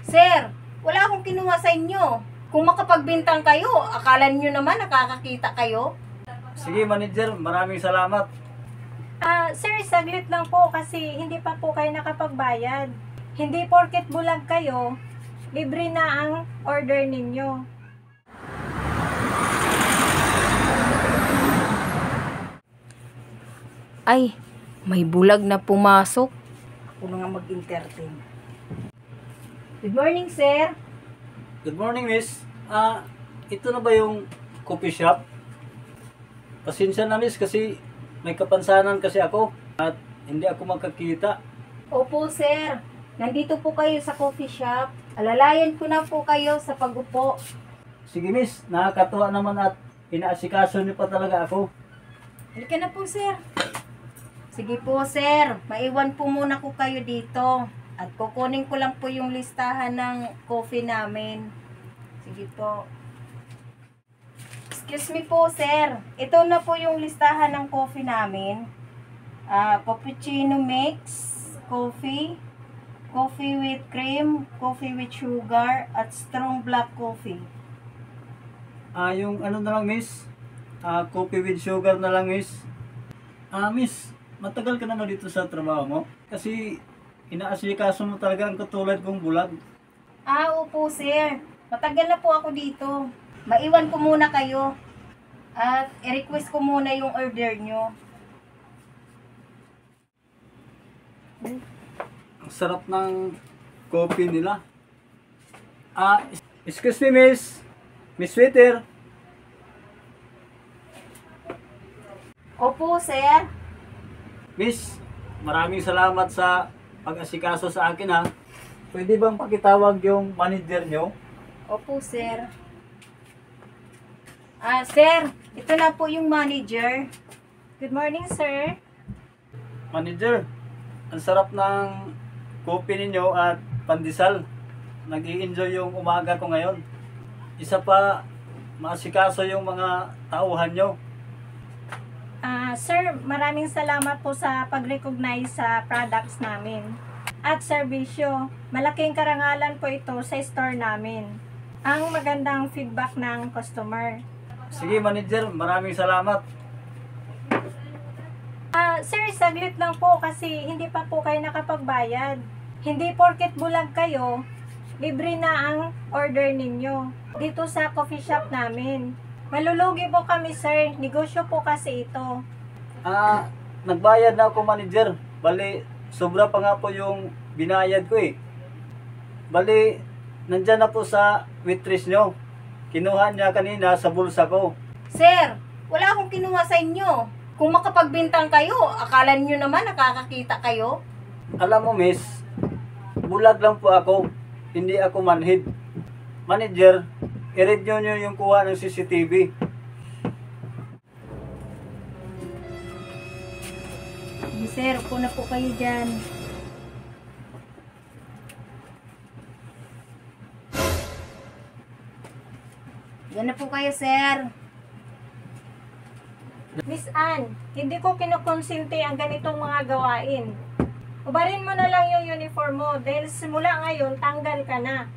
Sir, wala akong kinuha sa inyo. Kung makapagbintang kayo, akala niyo naman nakakakita kayo? Sige, manager, maraming salamat. Sir, saglit lang po kasi hindi pa po kayo nakapagbayad. Hindi porket bulag kayo, libre na ang order ninyo. Ay, may bulag na pumasok. Ako na nga mag-entertain. Good morning, sir. Good morning, miss. Ito na ba yung coffee shop? Pasensya na, miss, kasi may kapansanan kasi ako at hindi ako magkakita. Opo, sir. Nandito po kayo sa coffee shop. Alalayan ko na po kayo sa pagupo. Sige, miss, nakakatuwa naman at inaasikaso niyo pa talaga ako. Halika na po, sir. Sige po, sir. Maiwan po muna ko kayo dito. At kukunin ko lang po yung listahan ng coffee namin. Sige po. Excuse me po, sir. Ito na po yung listahan ng coffee namin. Cappuccino mix, coffee, coffee with cream, coffee with sugar, at strong black coffee. Yung ano na lang, miss? Coffee with sugar na lang, miss. Miss, matagal ka na dito sa trabaho mo? Kasi inaasikaso mo talaga ang katulad kong bulag. Opo, sir. Matagal na po ako dito. Maiwan ko muna kayo. At i-request ko muna yung order nyo. Ang sarap ng coffee nila. Excuse me, miss. Miss Waiter. Opo, sir. Miss, maraming salamat sa pag-asikaso sa akin, ha. Pwede bang pakitawag yung manager nyo? Opo, sir. Sir, ito na po yung manager. Good morning, sir. Manager, ang sarap ng coffee ninyo at pandesal. Nag-i-enjoy yung umaga ko ngayon. Isa pa, maasikaso yung mga tauhan nyo. Sir, maraming salamat po sa pag-recognize sa products namin. At serbisyo, malaking karangalan po ito sa store namin. Ang magandang feedback ng customer. Sige, manager, maraming salamat. Sir, saglit lang po kasi hindi pa po kayo nakapagbayad. Hindi porket bulag kayo, libre na ang order ninyo dito sa coffee shop namin. Malulugi po kami, sir. Negosyo po kasi ito. Nagbayad na ako, manager. Bali, sobra pa nga po yung binayad ko eh. Bali, nandyan na po sa waitress nyo. Kinuha niya kanina sa bulsa ko. Sir, wala akong kinuha sa inyo. Kung makapagbintang kayo, akala niyo naman nakakakita kayo? Alam mo, miss, bulag lang po ako. Hindi ako manhid. Manager, i-review nyo yung kuha ng CCTV. Sir, upo na po kayo dyan. Yan na po kayo, sir. Miss Ann, hindi ko kinukonsinti ang ganitong mga gawain. Ubarin mo na lang yung uniform mo dahil simula ngayon tanggal ka na.